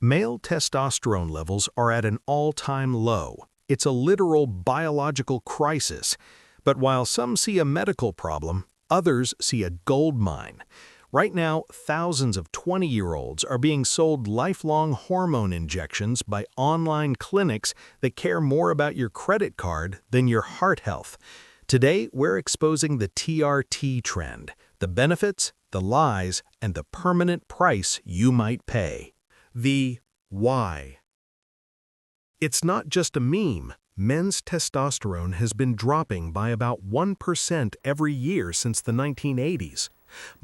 Male testosterone levels are at an all-time low. It's a literal biological crisis. But while some see a medical problem, others see a gold mine. Right now, thousands of 20-year-olds are being sold lifelong hormone injections by online clinics that care more about your credit card than your heart health. Today, we're exposing the TRT trend, the benefits, the lies, and the permanent price you might pay. The why. It's not just a meme. Men's testosterone has been dropping by about 1% every year since the 1980s.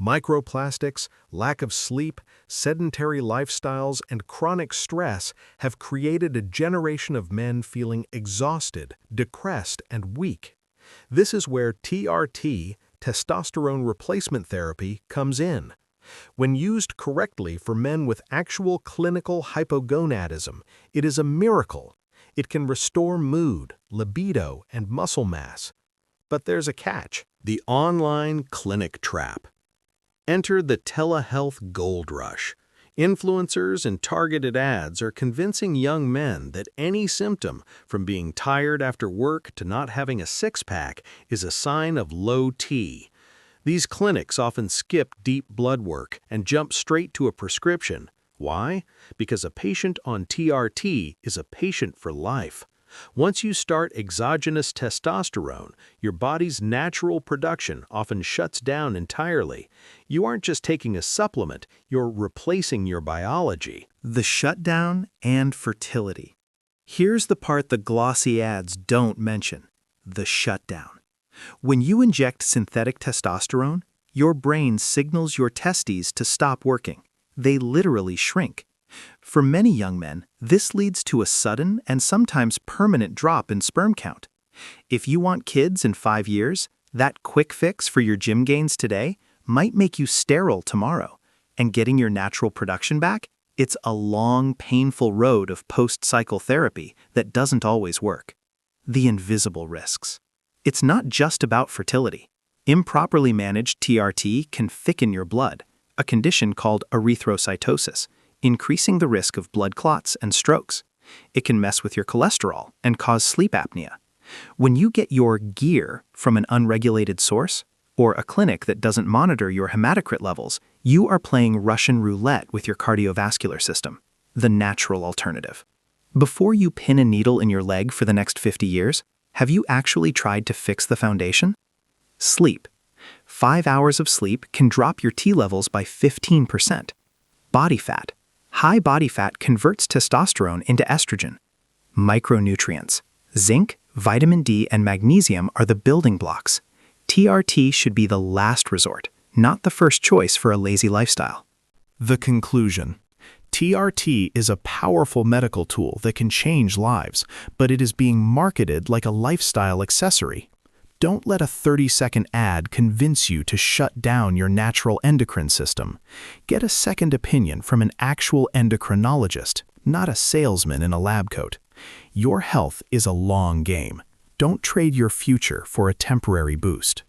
Microplastics, lack of sleep, sedentary lifestyles, and chronic stress have created a generation of men feeling exhausted, depressed, and weak. This is where TRT, testosterone replacement therapy, comes in. When used correctly for men with actual clinical hypogonadism, it is a miracle. It can restore mood, libido, and muscle mass. But there's a catch: the online clinic trap. Enter the telehealth gold rush. Influencers and targeted ads are convincing young men that any symptom, from being tired after work to not having a six-pack, is a sign of low T. These clinics often skip deep blood work and jump straight to a prescription. Why? Because a patient on TRT is a patient for life. Once you start exogenous testosterone, your body's natural production often shuts down entirely. You aren't just taking a supplement, you're replacing your biology. The shutdown and fertility. Here's the part the glossy ads don't mention: the shutdown. When you inject synthetic testosterone, your brain signals your testes to stop working. They literally shrink. For many young men, this leads to a sudden and sometimes permanent drop in sperm count. If you want kids in 5 years, that quick fix for your gym gains today might make you sterile tomorrow. And getting your natural production back? It's a long, painful road of post-cycle therapy that doesn't always work. The invisible risks. It's not just about fertility. Improperly managed TRT can thicken your blood, a condition called erythrocytosis, increasing the risk of blood clots and strokes. It can mess with your cholesterol and cause sleep apnea. When you get your gear from an unregulated source, or a clinic that doesn't monitor your hematocrit levels, you are playing Russian roulette with your cardiovascular system, the natural alternative. Before you pin a needle in your leg for the next 50 years, have you actually tried to fix the foundation? Sleep. 5 hours of sleep can drop your T levels by 15%. Body fat. High body fat converts testosterone into estrogen. Micronutrients. Zinc, vitamin D, and magnesium are the building blocks. TRT should be the last resort, not the first choice for a lazy lifestyle. The conclusion. TRT is a powerful medical tool that can change lives, but it is being marketed like a lifestyle accessory. Don't let a 30-second ad convince you to shut down your natural endocrine system. Get a second opinion from an actual endocrinologist, not a salesman in a lab coat. Your health is a long game. Don't trade your future for a temporary boost.